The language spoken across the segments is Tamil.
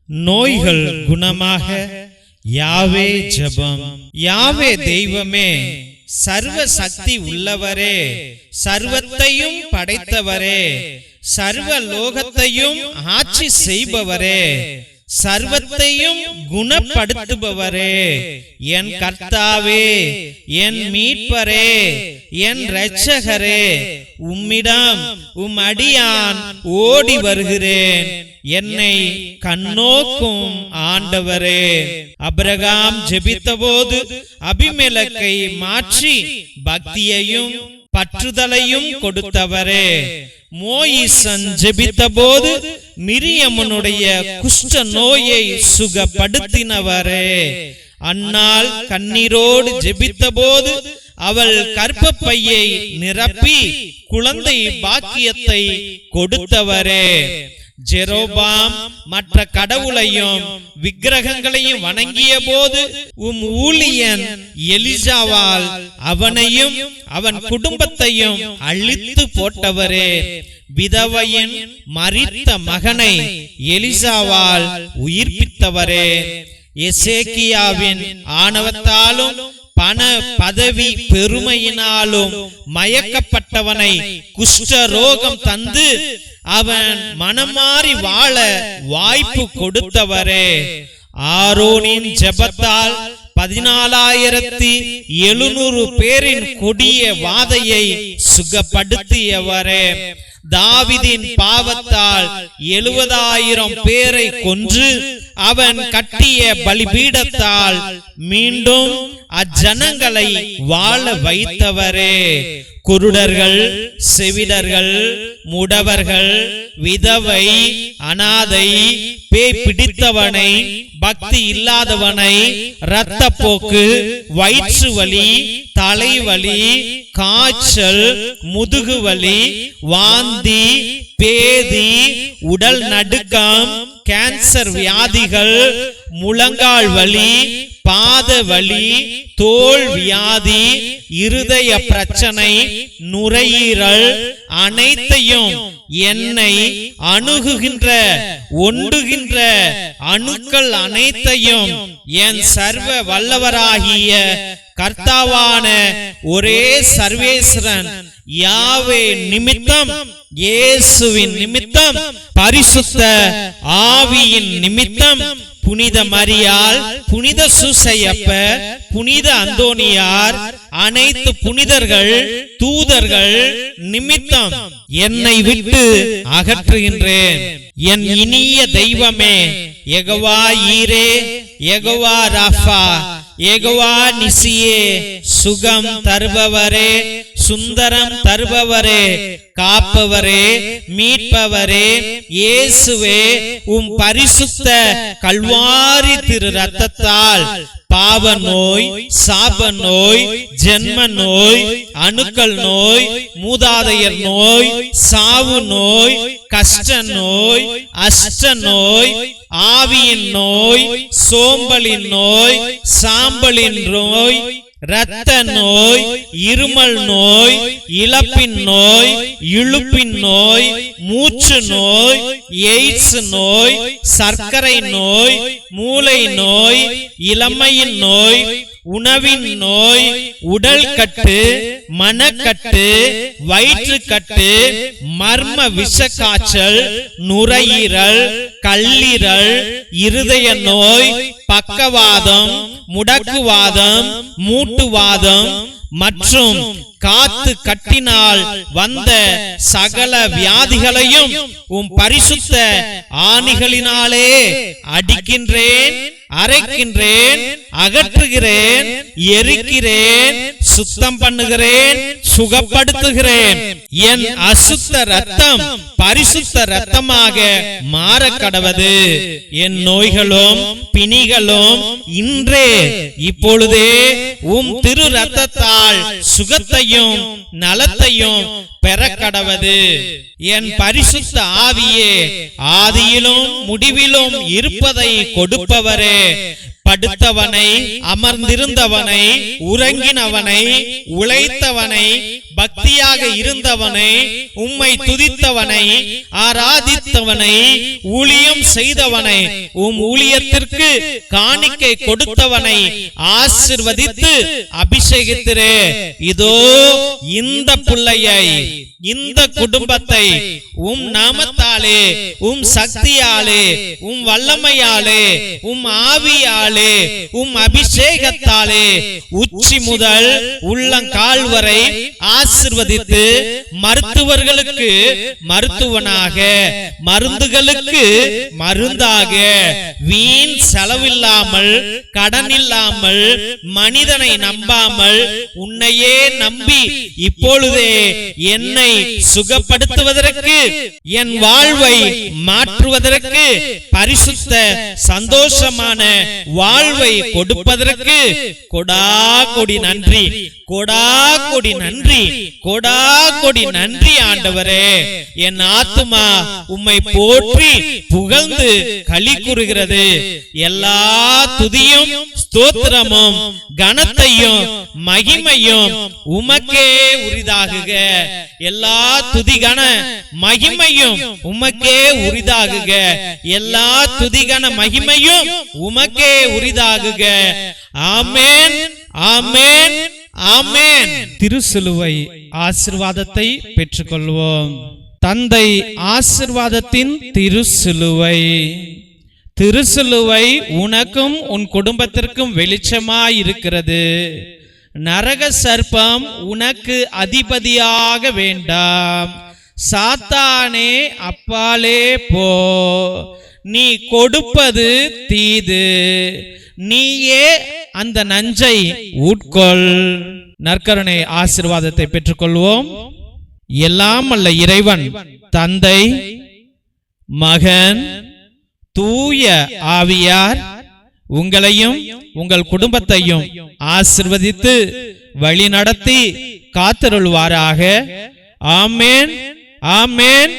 நோய்கள் குணமாக. யாவே ஜெபம். யாவே தெய்வமே, சர்வ சக்தி உள்ளவரே, சர்வத்தையும் படைத்தவரே, சர்வ லோகத்தையும் ஆட்சி செய்பவரே, சர்வத்தையும் குணப்படுத்துபவரே, என் கர்த்தாவே, என் மீட்பரே, என் இரட்சகரே, உம்மிடம் உம் அடியான் ஓடி வருகிறேன். என்னை கண்ணோக்கும் ஆண்டவரே. ஆபிரகாம் ஜெபித்த போது அபிமெலேக்கை மாற்றி பக்தியையும் பற்றுதலையும் கொடுத்தவரே. மோயிசன் ஜெபித்த போது மிரியமனுடைய குஷ்ட நோயை சுகப்படுத்தினவரே. அன்னாள் கண்ணீரோடு ஜெபித்த போது அவள் கர்ப்பப்பையை நிரப்பி குழந்தை பாக்கியத்தை கொடுத்தவரே. ஜெரோபாம் மற்ற கடவுளையும் விக்கிரகங்களையும் வணங்கிய போது உம் ஊழியன் எலிசாவால் அவனையும் அவன் குடும்பத்தையும் அழித்து போட்டவரே. விதவையின் மரித்த மகனை எலிசாவால் உயிர்ப்பித்தவரே. எசேக்கியாவின் ஆணவத்தாலும் பண பதவி பெருமையினாலும் மயக்கப்பட்டவனை குஷ்டரோகம் தந்து அவன் மனமாறி வாழ வாய்ப்பு கொடுத்தவரே. ஆரோனின் ஜெபத்தால் 14,700 பேரின் கொடிய வாதையை சுகப்படுத்தியவரே. தாவீதின் பாவத்தால் 70,000 பேரை கொன்று அவன் கட்டிய பலிபீடத்தால் மீண்டும் அஜனங்களை வாழ வைத்தவரே. குருடர்கள், செவிடர்கள், முடவர்கள், விதவை, அனாதை, பேய் பிடித்தவனை, பக்தி இல்லாதவனை, இரத்தப்போக்கு, வயிற்று வலி, தலைவலி, காய்ச்சல், முதுகுவலி, வாந்தி, பேதி, உடல் நடுக்கம், கேன்சர் வியாதிகள், முழங்கால் வலி, பாத வலி, தோல் வியாதி, இருதய பிரச்சனை, நுரையீரல் அனைத்தையும் என்னை அணுகுகின்ற ஒண்டுகின்ற அணுக்கள் அனைத்தையும் என் சர்வ வல்லவராகிய கர்த்தாவான ஒரே சர்வேஸ்வரன் யாவே நிமித்தம், இயேசுவின் நிமித்தம், பரிசுத்த ஆவியின் நிமித்தம், புனித மரியாள், புனித சூசையப்பர், புனித அந்தோனியார், அனைத்து புனிதர்கள், தூதர்கள் நிமித்தம் என்னை விட்டு அகற்றுகின்றேன். என் இனிய தெய்வமே, யெகோவா ஈரே, யெகோவா ராஃபா, யெகோவா நிசியே, சுகம் தருபவரே, சுந்தரம் தருபவரே, காப்பவரே, மீட்பவரே, இயேசுவே, உம் பரிசுத்த கல்வாரி திரு ரத்தத்தால் பாவ நோய், சாப நோய், ஜென்ம நோய், அணுக்கள் நோய், மூதாதையர் நோய், சாவு நோய், கஷ்ட நோய், அஷ்ட நோய், ஆவியின் நோய், சோம்பலின் நோய், சாம்பலின் நோய், இரத்த நோய், இருமல் நோய், இழப்பின் நோய், இழுப்பின் நோய், மூச்சு நோய், எய்ட்ஸ் நோய், சர்க்கரை நோய், மூளை நோய், இளமையின் நோய், உணவின் நோய், உடல் கட்டு, மனக்கட்டு, வயிற்று கட்டு, மர்ம விஷ காய்ச்சல், நுரையீரல், கல்லீரல், இருதய நோய், பக்கவாதம், முடக்குவாதம், மூட்டுவாதம் மற்றும் காத்து கட்டினால் வந்த சகல வியாதிகளையும் உம் பரிசுத்த ஆணிகளினாலே அடிக்கின்றேன், அரைக்கின்றேன், அகற்றுகிறேன், எரிக்கிறேன், சுத்தம் பண்ணுகிறேன், சுகப்படுத்துகிறேன். என் அசுத்த ரத்தம் பரிசுத்த ரத்தமாக மாற கடவது. என் நோய்களும் பிணிகளும் இன்றே இப்பொழுதே உம் திரு ரத்தத்தால் சுகத்தையும் நலத்தையும் பெற கடவது. என் பரிசுத்த ஆவியே, ஆதியிலும் முடிவிலும் இருப்பதை கொடுப்பவரே, படுத்தவனை, அமர்ந்திருந்தவனை, உறங்கினவனை, உழைத்தவனை, பக்தியாக இருந்தவனை, உம்மை துதித்தவனை, ஆராதித்தவனை, ஊழியம் செய்தவனை, உம் ஊழியத்திற்கு காணிக்கை கொடுத்தவனை ஆசீர்வதித்து அபிஷேகித்திரே. இதோ இந்த பிள்ளையை, இந்த குடும்பத்தை உம் நாமத்தாலே, உம் சக்தியாலே, உம் வல்லமையாலே, உம் ஆவியாலே, உம் அபிஷேகத்தாலே உச்சி முதல் உள்ளங்கால் வரை ஆசீர்வதித்து மருத்துவர்களுக்கு மருத்துவனாக, மருந்துகளுக்கு மருந்தாக, வீண் செலவில்லாமல், கடன் இல்லாமல், மனிதனை நம்பாமல் உன்னையே நம்பி இப்பொழுதே என்னை சுகப்படுத்துவதற்கு, என் வாழ்வை மாற்றுவதற்கு, பரிசுத்த சந்தோஷமான வாழ்வை கொடுப்பதற்கு கொடாகொடி நன்றி, கொடாகொடி நன்றி, கொடாகொடி நன்றி ஆண்டவரே. என் ஆத்துமா உம்மை போற்றி புகழ்ந்து களி கூறுகிறது. எல்லா துதியும் ஸ்தோத்திரமும் கனத்தையும் மகிமையும் உமக்கே உரிதாகுக. எல்லா துதிகன மகிமையும் உமக்கே உரிதாகுக. எல்லா துதிகன மகிமையும் உமக்கே உரிதாகுக. ஆமென், ஆமென், ஆமென். திருசிலுவை ஆசீர்வாதத்தை பெற்றுக்கொள்வோம். தந்தை ஆசீர்வாதத்தின் திருசிலுவை. திருசிலுவை உனக்கும் உன் குடும்பத்திற்கும் வெளிச்சமாயிருக்கிறது. நரக சர்ப்பம் உனக்கு அதிபதியாக வேண்டாம். சாத்தானே அப்பாலே போ. நீ கொடுப்பது தீது, நீயே அந்த நஞ்சை உட்கொள். நற்கருணை ஆசீர்வாதத்தை பெற்றுக்கொள்வோம். எல்லாம் அல்ல இறைவன் தந்தை, மகன், தூய ஆவியார் உங்களையும் உங்கள் குடும்பத்தையும் ஆசீர்வதித்து வழி நடத்தி காத்தருள்வாராக. ஆமென், ஆமென்,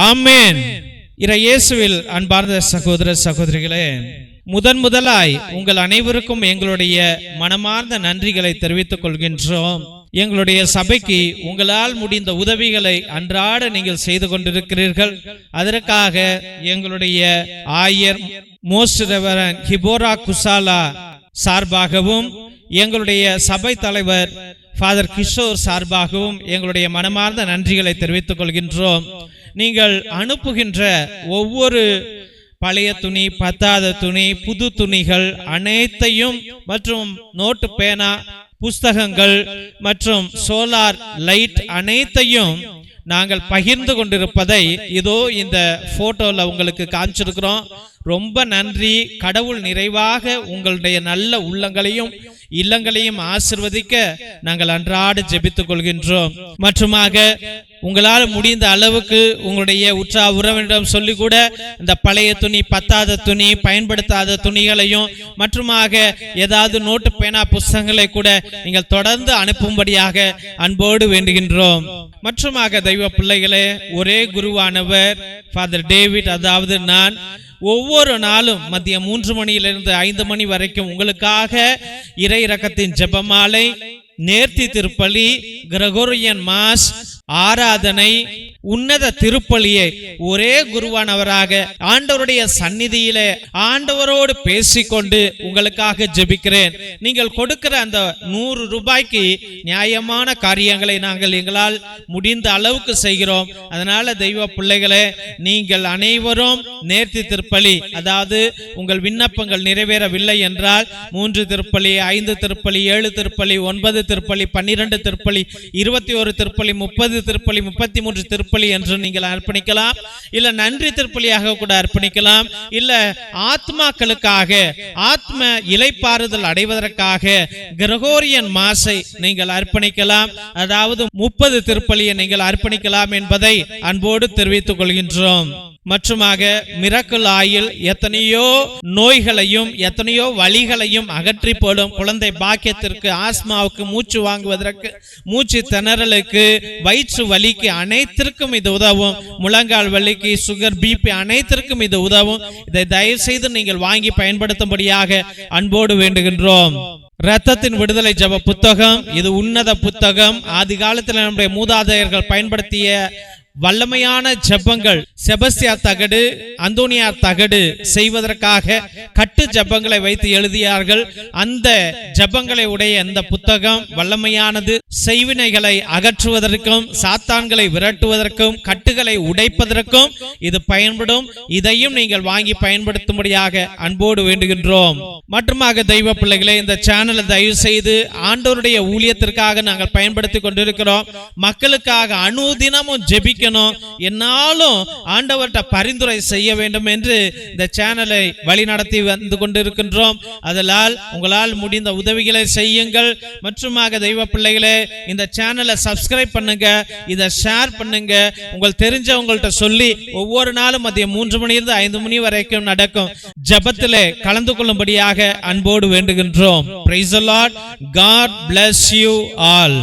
ஆமென். இயேசுவில் அன்பார்ந்த சகோதர சகோதரிகளே, முதலாய் உங்கள் அனைவருக்கும் எங்களுடைய மனமார்ந்த நன்றிகளை தெரிவித்துக் கொள்கின்றோம். எங்களுடைய சபைக்கு உங்களால் முடிந்த உதவிகளை அன்றாட நீங்கள் செய்து கொண்டிருக்கிறீர்கள். அதற்காக எங்களுடைய ஆயர் மோஸ்ட் ரெவரண்ட் ஹிபோரா குசாலா சார்பாகவும், எங்களுடைய சபை தலைவர் ஃபாதர் கிஷோர் சார்பாகவும் எங்களுடைய மனமார்ந்த நன்றிகளை தெரிவித்துக் கொள்கின்றோம். நீங்கள் அனுப்புகின்ற ஒவ்வொரு பழைய துணி, பத்தாத துணி, புது துணிகள் அனைத்தையும் மற்றும் நோட்டு, பேனா, புஸ்தகங்கள் மற்றும் சோலார் லைட் அனைத்தையும் நாங்கள் பகிர்ந்து கொண்டிருப்பதை இதோ இந்த போட்டோல உங்களுக்கு காமிச்சிருக்கிறோம். ரொம்ப நன்றி. கடவுள் நிறைவாக உங்களுடைய நல்ல உள்ளங்களையும் இல்லங்களையும் ஆசீர்வதிக்க நாங்கள் அன்றாட ஜெபித்துக் கொள்கின்றோம். மற்றுமாக உங்களால் முடிந்த அளவுக்கு உங்களுடைய உற்றா உறவினரிடம் சொல்லி கூட இந்த பழைய துணி, பத்தாத துணி, பயன்படுத்தாத துணிகளையும் மற்றுமாக ஏதாவது நோட்டு, பேனா, புஸ்தகங்களை கூட நீங்கள் தொடர்ந்து அனுப்பும்படியாக அன்போடு வேண்டுகின்றோம். மற்றுமாக தெய்வ பிள்ளைகளே, ஒரே குருவானவர் ஃபாதர் டேவிட், அதாவது நான், ஒவ்வொரு நாளும் மதியம் 3 மணியிலிருந்து 5 மணி வரைக்கும் உங்களுக்காக இறை இரக்கத்தின் ஜெபமாலை, நேர்த்தி திருப்பலி, கிரகோரியன் மாஸ், ஆராதனை, உன்னத திருப்பலியை ஒரே குருவானவராக ஆண்டவருடைய சந்நிதியிலே ஆண்டவரோடு பேசிக்கொண்டு உங்களுக்காக ஜெபிக்கிறேன். நீங்கள் கொடுக்கிற அந்த 100 ரூபாய்க்கு நியாயமான காரியங்களை நாங்கள் எங்களால் முடிந்த அளவுக்கு செய்கிறோம். அதனால தெய்வ பிள்ளைகளே, நீங்கள் அனைவரும் நேர்த்தி திருப்பலி, அதாவது உங்கள் விண்ணப்பங்கள் நிறைவேறவில்லை என்றால் 3 திருப்பலி, 5 திருப்பலி, 7 திருப்பலி, 9 திருப்பலி, 12 திருப்பலி, 21 திருப்பலி, 30 திருப்பலி, 33 திருப்பலி என்று நீங்கள் அர்ப்பணிக்கலாம். இல்ல நன்றி திருப்பலியாக கூட அர்ப்பணிக்கலாம். இல்ல ஆத்மாக்களுக்காக, ஆத்ம இளைப்பாறுதல் அடைவதற்காக கிரகோரியன் மாசை நீங்கள் அர்ப்பணிக்கலாம். அதாவது 30 திருப்பலியை நீங்கள் அர்ப்பணிக்கலாம் என்பதை அன்போடு தெரிவித்துக் கொள்கின்றோம். மற்றுமாக மிரக்கல் ஆயில் எத்தனையோ நோய்களையும் எத்தனையோ வலிகளையும் அகற்றி போடும். குழந்தை பாக்கியத்திற்கு, ஆஸ்மாவுக்கு, மூச்சு வாங்குவதற்கு, மூச்சு திணறலுக்கு, வயிற்று வலிக்கு அனைத்திற்கும் இது உதவும். முழங்கால் வலிக்கு, சுகர், பிபி அனைத்திற்கும் இது உதவும். இதை தயவு செய்து நீங்கள் வாங்கி பயன்படுத்தும்படியாக அன்போடு வேண்டுகின்றோம். இரத்தத்தின் விடுதலை ஜெப புத்தகம் இது உன்னத புத்தகம். ஆதி காலத்தில் நம்முடைய மூதாதையர்கள் பயன்படுத்திய வல்லமையான ஜெபங்கள், செபஸ்தியார் தகடு, அந்தோனியார் தகடு செய்வதற்காக கட்டு ஜெபங்களை வைத்து எழுதியார்கள். அந்த ஜெபங்களை உடைய இந்த புத்தகம் வல்லமையானது. செய்வினைகளை அகற்றுவதற்கும், சாத்தான்களை விரட்டுவதற்கும், கட்டுகளை உடைப்பதற்கும் இது பயன்படும். இதையும் நீங்கள் வாங்கி பயன்படுத்தும்படியாக அன்போடு வேண்டுகின்றோம். மற்றுமாக தெய்வ பிள்ளைகளே, இந்த சேனலை தயவு செய்து ஆண்டவருடைய ஊழியத்திற்காக நாங்கள் பயன்படுத்தி கொண்டிருக்கிறோம். மக்களுக்காக அனுதினமும் ஜெபிக்கணும். என்னாலும் ஆண்டவர்கிட்ட பரிந்துரை செய்ய வேண்டும் என்று இந்த சேனலை வழி நடத்தி வந்து கொண்டிருக்கின்றோம். அதனால் உங்களால் முடிந்த உதவிகளை செய்யுங்கள். மற்றுமாக தெய்வ பிள்ளைகளே, இந்த சேனலை சப்ஸ்கிரைப் பண்ணுங்க, இதை ஷேர் பண்ணுங்க. உங்கள் தெரிஞ்சவங்கள்ட்ட சொல்லி ஒவ்வொரு நாளும் மதியம் 3 மணியிலிருந்து 5 மணி வரைக்கும் நடக்கும் ஜெபத்திலே கலந்து கொள்ளும்படியாக அன்போடு வேண்டுகின்றோம். Praise the Lord. God bless you all.